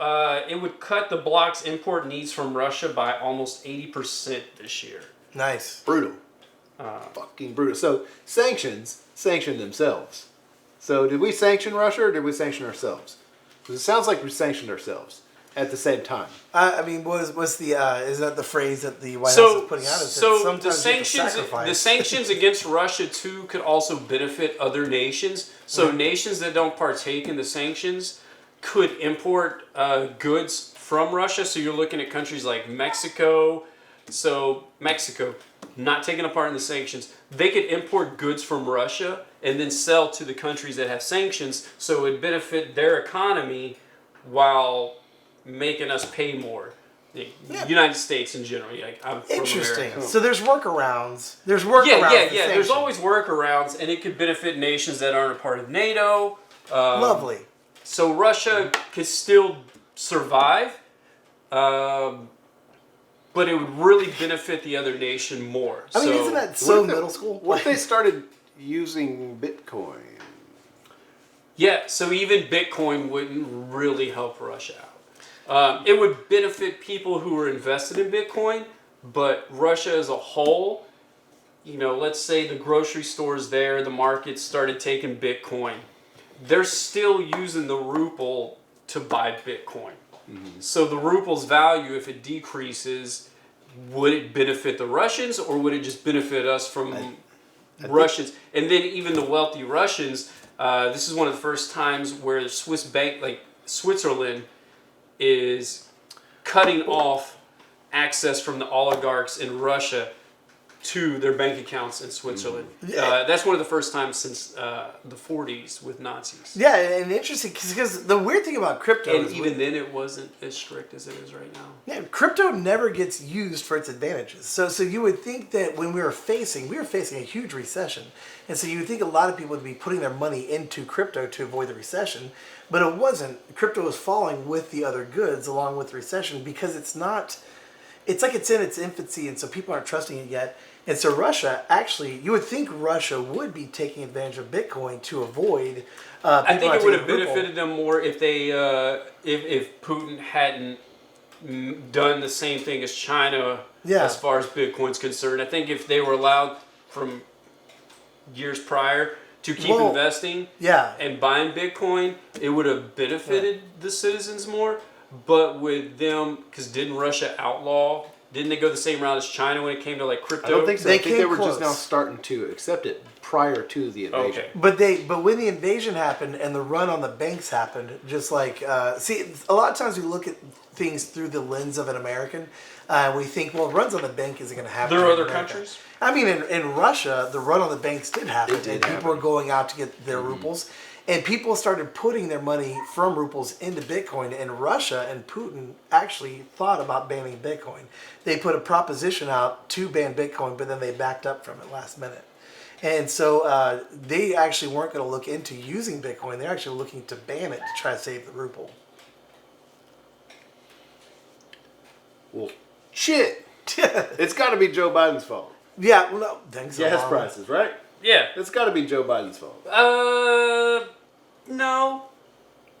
it would cut the bloc's import needs from Russia by almost 80% this year. Nice. Brutal. Fucking brutal. So sanctions sanction themselves. So did we sanction Russia or did we sanction ourselves? Because it sounds like we sanctioned ourselves at the same time. I mean, what's the is that the phrase that the White House is putting out? Is that sometimes the sanctions against Russia too could also benefit other nations. So nations that don't partake in the sanctions could import goods from Russia. So you're looking at countries like Mexico. So Mexico, not taking a part in the sanctions, they could import goods from Russia and then sell to the countries that have sanctions. So it would benefit their economy while making us pay more. The United States in general. Like, I'm from Interesting. America. So there's workarounds. There's workarounds. Yeah. There's always workarounds, and it could benefit nations that aren't a part of NATO. Lovely. So Russia could still survive, but it would really benefit the other nation more. I mean, isn't that so middle school? What if they started using Bitcoin? Yeah, so even Bitcoin wouldn't really help Russia out. It would benefit people who are invested in Bitcoin, but Russia as a whole, let's say the grocery stores there, the markets started taking Bitcoin. They're still using the ruble to buy Bitcoin. Mm-hmm. So the ruble's value, if it decreases, would it benefit the Russians or would it just benefit us from Russians? And then even the wealthy Russians, this is one of the first times where the Swiss bank, like Switzerland, is cutting off access from the oligarchs in Russia to their bank accounts in Switzerland. That's one of the first times since the 40s with Nazis. Yeah, and interesting because the weird thing about crypto And is even then it wasn't as strict as it is right now. Yeah, crypto never gets used for its advantages. So you would think that when we were facing a huge recession. And so you would think a lot of people would be putting their money into crypto to avoid the recession. But it wasn't. Crypto was falling with the other goods along with the recession because it's like it's in its infancy and so people aren't trusting it yet. And so Russia, actually, you would think Russia would be taking advantage of Bitcoin to avoid. I think it would have benefited them more if they, if Putin hadn't done the same thing as China as far as Bitcoin's concerned. I think if they were allowed from years prior to keep investing and buying Bitcoin, it would have benefited the citizens more. But with them, because didn't Russia outlaw? Didn't they go the same route as China when it came to like crypto? I don't think so. I think they were close. just now starting to accept it prior to the invasion. Okay. But when the invasion happened and the run on the banks happened, just like see, a lot of times we look at things through the lens of an American. We think, well, runs on the bank isn't going to happen. There are in other America. countries. I mean, in Russia, the run on the banks did happen, and people were going out to get their rubles. And people started putting their money from rubles into Bitcoin. And Russia and Putin actually thought about banning Bitcoin. They put a proposition out to ban Bitcoin, but then they backed up from it last minute. And so they actually weren't going to look into using Bitcoin. They're actually looking to ban it to try to save the ruble. Well, shit. It's got to be Joe Biden's fault. Yeah, well, no, thanks. Gas prices, right? Yeah. It's got to be Joe Biden's fault.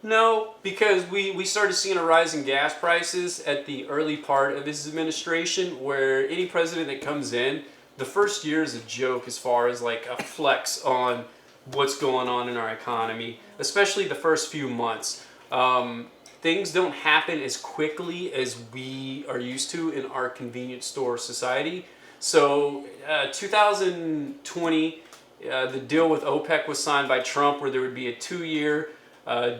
No, because we started seeing a rise in gas prices at the early part of his administration, where any president that comes in, the first year is a joke as far as like a flex on what's going on in our economy, especially the first few months. Things don't happen as quickly as we are used to in our convenience store society. So 2020, the deal with OPEC was signed by Trump where there would be a 2-year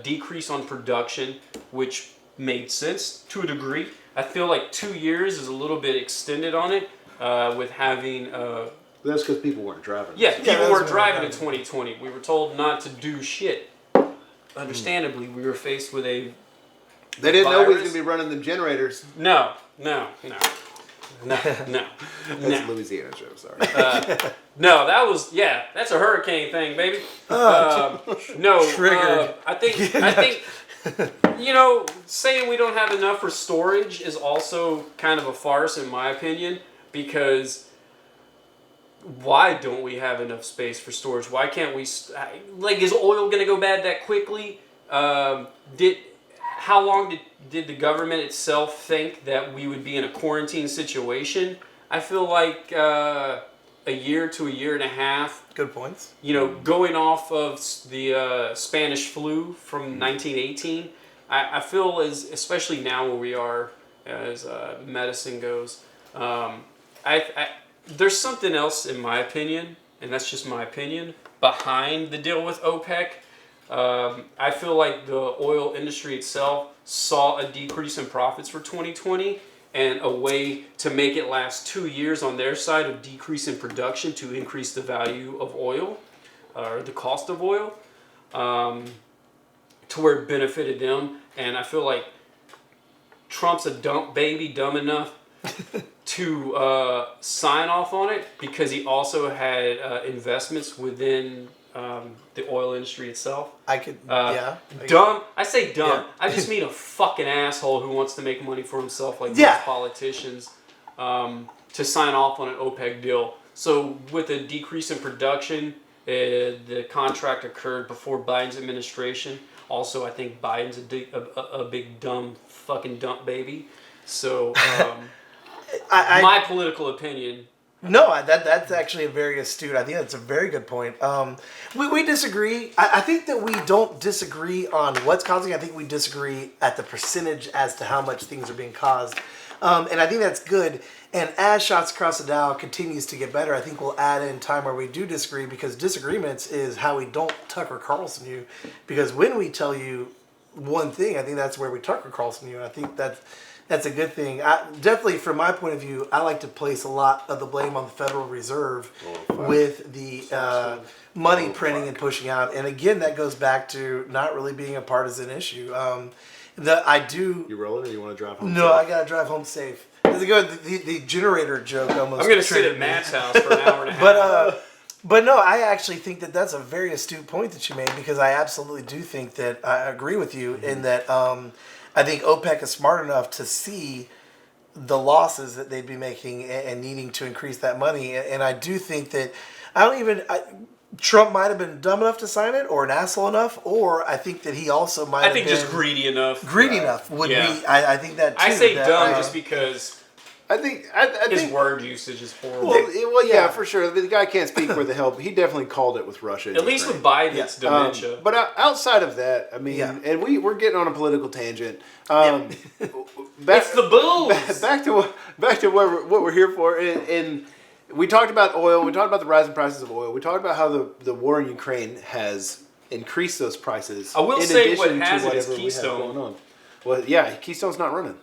decrease on production, which made sense to a degree. I feel like 2 years is a little bit extended on it with having... That's because people weren't driving. Yeah, people weren't driving in 2020. We were told not to do shit. Understandably, we were faced with a They didn't know we was virus. going to be running them generators. No. That's a Louisiana joke, sorry. No, that's a hurricane thing, baby. Triggered. I think, saying we don't have enough for storage is also kind of a farce in my opinion, because why don't we have enough space for storage? Why can't we, is oil going to go bad that quickly? How long did the government itself think that we would be in a quarantine situation? I feel like a year to a year and a half. Good points. Going off of the Spanish flu from 1918, I feel especially now where we are as medicine goes, there's something else in my opinion, and that's just my opinion, behind the deal with OPEC. I feel like the oil industry itself saw a decrease in profits for 2020 and a way to make it last 2 years on their side of decrease in production to increase the value of oil or the cost of oil to where it benefited them. And I feel like Trump's a dumb baby, dumb enough to sign off on it because he also had investments within the oil industry itself. I could, yeah. Dumb. I say dumb. Yeah. I just mean a fucking asshole who wants to make money for himself, like Yeah. most politicians, to sign off on an OPEC deal. So with a decrease in production, the contract occurred before Biden's administration. Also, I think Biden's a big dumb fucking dump baby. So my political opinion. No, that's actually a very astute. I think that's a very good point. We disagree. I think that we don't disagree on what's causing. I think we disagree at the percentage as to how much things are being caused. And I think that's good. And as Shots Across the Dow continues to get better, I think we'll add in time where we do disagree, because disagreements is how we don't Tucker Carlson you. Because when we tell you one thing, I think that's where we Tucker Carlson you. And I think that's a good thing. Definitely, from my point of view, I like to place a lot of the blame on the Federal Reserve with the money printing and pushing out. And again, that goes back to not really being a partisan issue. You rolling, or you want to drive home? No, safe? I gotta drive home safe. It's good. The generator joke almost. I'm gonna sit triggered at me. Matt's house for an hour and a half. But no, I actually think that that's a very astute point that you made, because I absolutely do think that I agree with you in that I think OPEC is smart enough to see the losses that they'd be making and needing to increase that money. And I do think that Trump might have been dumb enough to sign it, or an asshole enough, or I think that he also might have been just greedy enough. Greedy enough would be. I think that too. I say that, dumb just because I think his word usage is horrible. Well, yeah, for sure. The guy can't speak for the help. He definitely called it with Russia. At least with Biden, it's dementia. But outside of that, I mean, and we're getting on a political tangent. It's the booze. Back to what we're here for. And we talked about oil. We talked about the rising prices of oil. We talked about how the war in Ukraine has increased those prices. I will in say what addition to has it is whatever we have Keystone. going on. Well, yeah, Keystone's not running.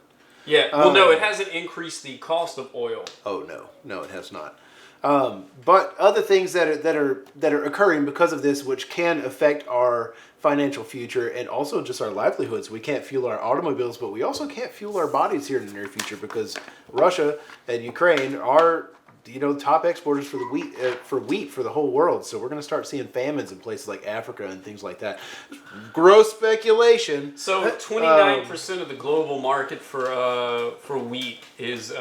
Yeah, well, no, it hasn't increased the cost of oil. Oh no, it has not. But other things that are occurring because of this, which can affect our financial future and also just our livelihoods. We can't fuel our automobiles, but we also can't fuel our bodies here in the near future, because Russia and Ukraine are top exporters for the wheat for the whole world. So we're going to start seeing famines in places like Africa and things like that. Gross speculation. So 29% of the global market for wheat is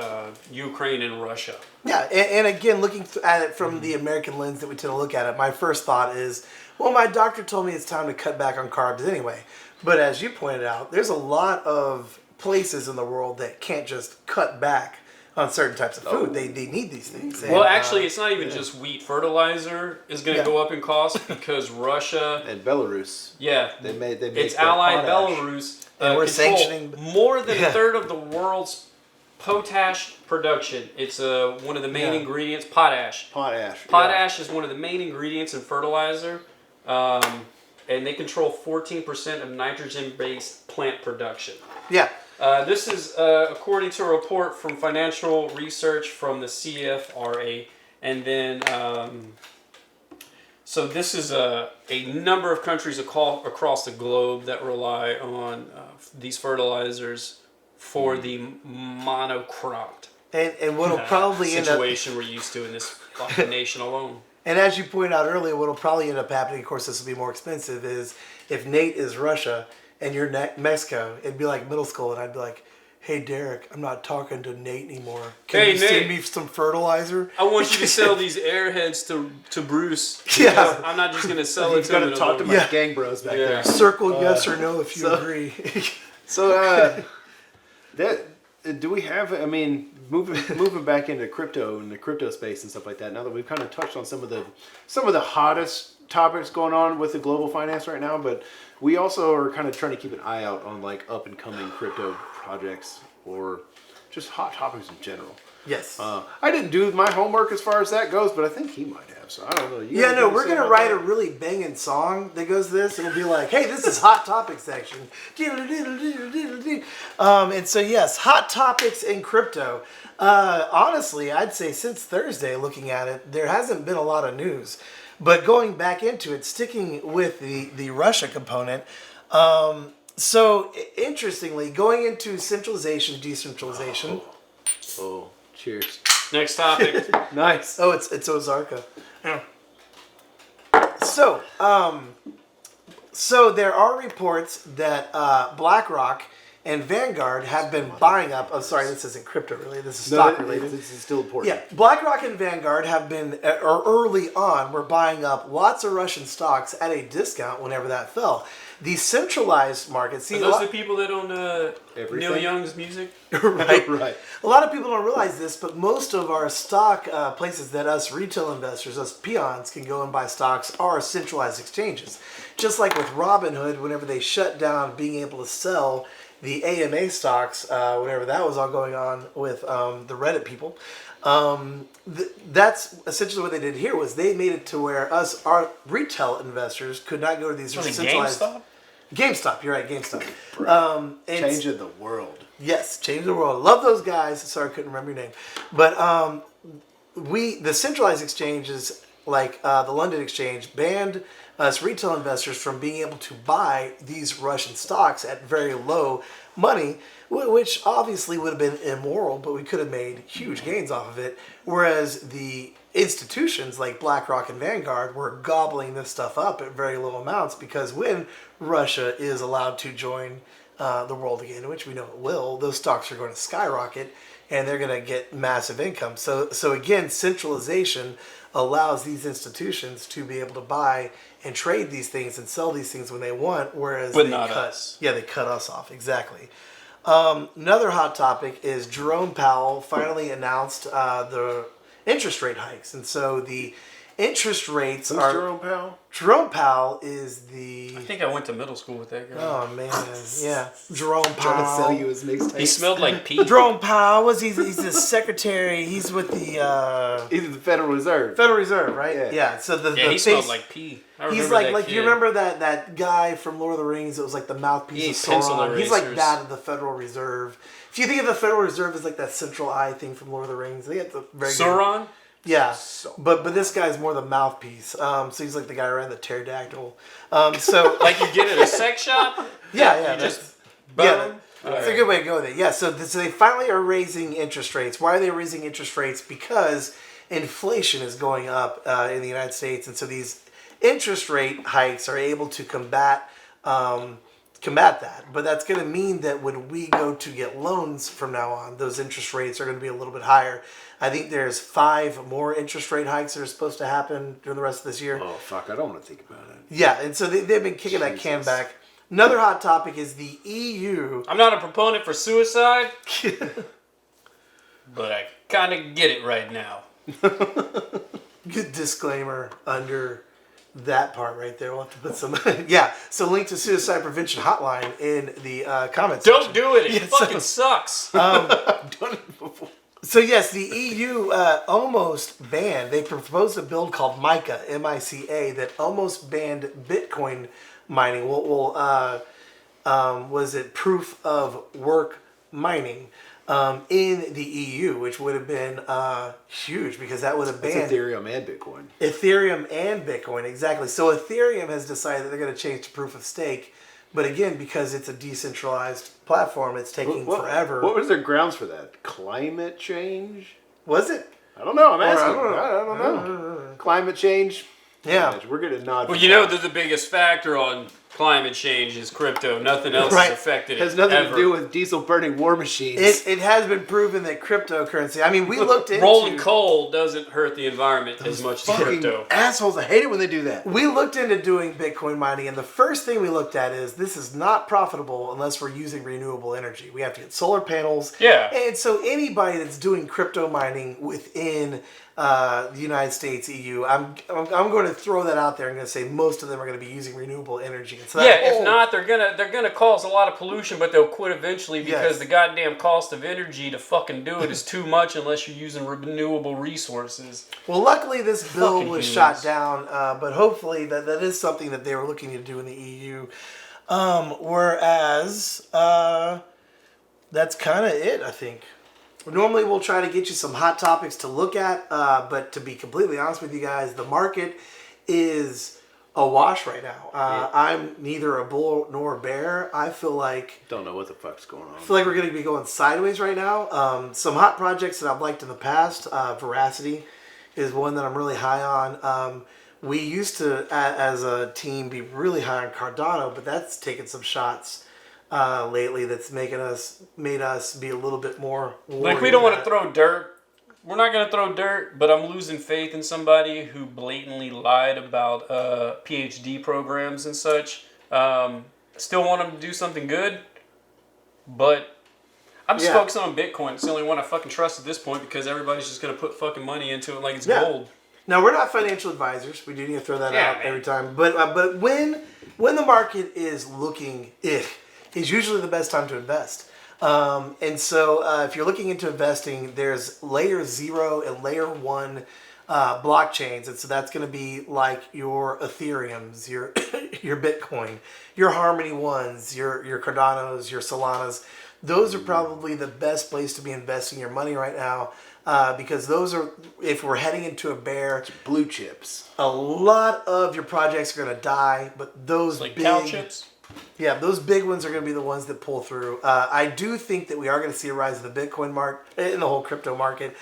Ukraine and Russia. Yeah, and again, looking at it from the American lens that we tend to look at it, my first thought is, well, my doctor told me it's time to cut back on carbs anyway. But as you pointed out, there's a lot of places in the world that can't just cut back on certain types of food. They need these things. Well, actually, it's not even just wheat. Fertilizer is going to go up in cost because Russia and Belarus. Yeah, they made its ally potash. Belarus and we're sanctioning more than a third of the world's potash production. It's one of the main ingredients. Potash. Potash is one of the main ingredients in fertilizer, and they control 14% of nitrogen-based plant production. Yeah. This is according to a report from financial research from the CFRA, and then so this is a number of countries across the globe that rely on these fertilizers for the monocropped and what'll probably situation we're used to in this fucking nation alone. And as you pointed out earlier, what'll probably end up happening, of course this will be more expensive, is if Nate is Russia and you're Mexico, it'd be like middle school, and I'd be like, hey, Derek, I'm not talking to Nate anymore. Can you send me some fertilizer? I want you to sell these airheads to Bruce. Yeah. I'm not just going to sell it to him. You've got to talk to my gang bros back there. Circle yes or no if you agree. So, do we have, I mean, moving back into crypto and the crypto space and stuff like that, now that we've kind of touched on some of the hottest topics going on with the global finance right now, but we also are kind of trying to keep an eye out on like up and coming crypto projects or just hot topics in general. Yes. I didn't do my homework as far as that goes, but I think he might have, so I don't know. We're going to write a really banging song that goes this. It'll be like, hey, this is Hot Topics section. And so, yes, Hot Topics in crypto. Honestly, I'd say since Thursday, looking at it, there hasn't been a lot of news. But going back into it, sticking with the Russia component, So interestingly, going into centralization, decentralization. Oh, cheers. Next topic. Nice. Oh, it's Ozarka. Yeah. So, so there are reports that BlackRock and Vanguard have been buying up. Oh, sorry, this isn't crypto related. This is stock related. This is still important. Yeah, BlackRock and Vanguard have been, or early on, were buying up lots of Russian stocks at a discount whenever that fell. The centralized market. See, Are those the people that own Everything? Neil Young's music? right. Right. A lot of people don't realize this, but most of our stock places that us retail investors, us peons, can go and buy stocks are centralized exchanges. Just like with Robinhood, whenever they shut down being able to sell the AMA stocks, whenever that was all going on with the Reddit people, that's essentially what they did here. Was they made it to where our retail investors could not go to these Was it centralized. GameStop? GameStop, you're right, GameStop. And Changing the world. yes, change the world. Love those guys. Sorry, I couldn't remember your name. But the centralized exchanges, like the London Exchange, banned us retail investors from being able to buy these Russian stocks at very low money, which obviously would have been immoral, but we could have made huge gains off of it. Whereas the institutions like BlackRock and Vanguard were gobbling this stuff up at very low amounts, because when Russia is allowed to join the world again, which we know it will, those stocks are going to skyrocket and they're going to get massive income. So again, centralization allows these institutions to be able to buy and trade these things and sell these things when they want, whereas But they not cut, us. Yeah, they cut us off. Exactly. Another hot topic is Jerome Powell finally announced the interest rate hikes. And so the interest rates Who's are... Jerome Powell? Jerome Powell is the... I think I went to middle school with that guy. Oh, man. Yeah. Jerome Powell. Trying to sell you his mixtape. He smelled like pee. Jerome Powell, he's the secretary. He's with the He's the Federal Reserve. Federal Reserve, right? Yeah. Yeah. So the Yeah, he face, smelled like pee. I he's remember that like kid. you remember that guy from Lord of the Rings that was like the mouthpiece He of ate pencil Sauron. He's like erasers. that of the Federal Reserve. If you think of the Federal Reserve as like that central eye thing from Lord of the Rings, they have the very good- Sauron? Yeah, So- but this guy's more the mouthpiece. So he's like the guy around the pterodactyl. So Like you get at a sex shop? yeah, You that's- just yeah, boom? that's a good way to go with it. Yeah, so they finally are raising interest rates. Why are they raising interest rates? Because inflation is going up in the United States, and so these interest rate hikes are able to combat that. But that's going to mean that when we go to get loans from now on, those interest rates are going to be a little bit higher. I think there's 5 more interest rate hikes that are supposed to happen during the rest of this year. Oh, fuck. I don't want to think about it. Yeah, and so they've been kicking that can Jesus. back. Another hot topic is the EU. I'm not a proponent for suicide, but I kind of get it right now. Good disclaimer under that part right there. We'll have to put some. Yeah, so link to suicide prevention hotline in the comments. Don't do it. It Yeah, fucking sucks. I've done it before. So yes, the EU almost banned. They proposed a bill called MICA, M-I-C-A, that almost banned Bitcoin mining. Was it proof of work mining in the EU, which would have been huge, because that would have It's banned Ethereum and Bitcoin. Ethereum and Bitcoin. Exactly. So Ethereum has decided that they're going to change to proof of stake. But again, because it's a decentralized platform, it's taking forever. What was their grounds for that? Climate change? Was it? I don't know. I'm I asking. don't know. I don't know. Climate change? Yeah. We're getting a nod. Well, from you know that. that the biggest factor on climate change is crypto. Nothing else Right. has affected It has it nothing ever. to do with diesel burning war machines. It has been proven that cryptocurrency. I mean, we looked into Rolling coal doesn't hurt the environment as much as Fucking crypto. assholes. I hate it when they do that. We looked into doing Bitcoin mining, and the first thing we looked at is this is not profitable unless we're using renewable energy. We have to get solar panels. Yeah. And so anybody that's doing crypto mining within the United States, EU, I'm going to throw that out there. I'm going to say most of them are going to be using renewable energy. And so that Yeah, whole- if not, they're gonna cause a lot of pollution, but they'll quit eventually because Yes. the goddamn cost of energy to fucking do it is too much unless you're using renewable resources. Well, luckily this bill Fucking was humans. shot down, but hopefully that is something that they were looking to do in the EU. Whereas that's kind of it, I think. Normally we'll try to get you some hot topics to look at, but to be completely honest with you guys, the market is a wash right now. I'm neither a bull nor a bear. I feel like Don't know what the fuck's going on. we're going to be going sideways right now. Some hot projects that I've liked in the past, Veracity is one that I'm really high on. We used to, as a team, be really high on Cardano, but that's taken some shots lately. That's made us be a little bit more Like, we don't want to throw dirt. We're not going to throw dirt, but I'm losing faith in somebody who blatantly lied about PhD programs and such. Still want them to do something good, but I'm just focusing on Bitcoin. It's the only one I fucking trust at this point because everybody's just going to put fucking money into it like it's gold. Now, we're not financial advisors. We do need to throw that out every time. But when the market is looking is usually the best time to invest. And so if you're looking into investing, there's layer 0 and layer 1 blockchains. And so that's going to be like your Ethereums, your your Bitcoin, your Harmony Ones, your Cardanos, your Solanas. Those are probably the best place to be investing your money right now. Because those are, if we're heading into a bear, Blue chips. a lot of your projects are going to die, but those Like big cow chips? Yeah, those big ones are going to be the ones that pull through. I do think that we are going to see a rise of the Bitcoin market, in the whole crypto market.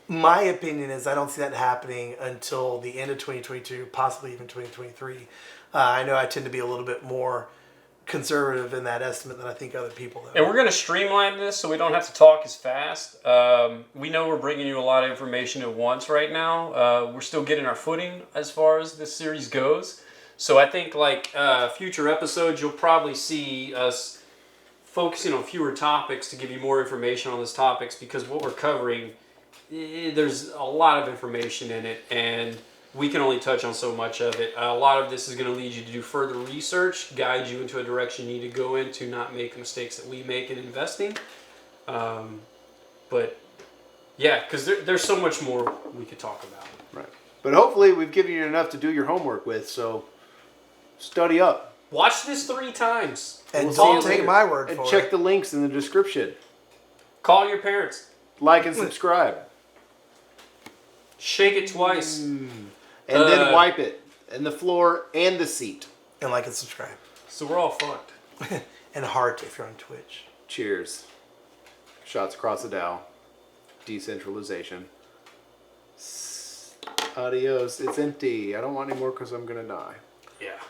My opinion is I don't see that happening until the end of 2022, possibly even 2023. I know I tend to be a little bit more conservative in that estimate than I think other people do. And we're going to streamline this so we don't have to talk as fast. We know we're bringing you a lot of information at once right now. We're still getting our footing as far as this series goes. So I think like future episodes, you'll probably see us focusing on fewer topics to give you more information on those topics because what we're covering, there's a lot of information in it and we can only touch on so much of it. A lot of this is going to lead you to do further research, guide you into a direction you need to go in to not make the mistakes that we make in investing. But yeah, because there's so much more we could talk about. Right. But hopefully we've given you enough to do your homework with, so study up. Watch this 3 times. And We'll don't see you take later. my word And for check it. the links in the description. Call your parents. Like and subscribe. Shake it twice. And then wipe it. And the floor and the seat. And like and subscribe. So we're all fucked. And heart if you're on Twitch. Cheers. Shots across the Dow. Decentralization. Adios. It's empty. I don't want any more because I'm going to die. Yeah.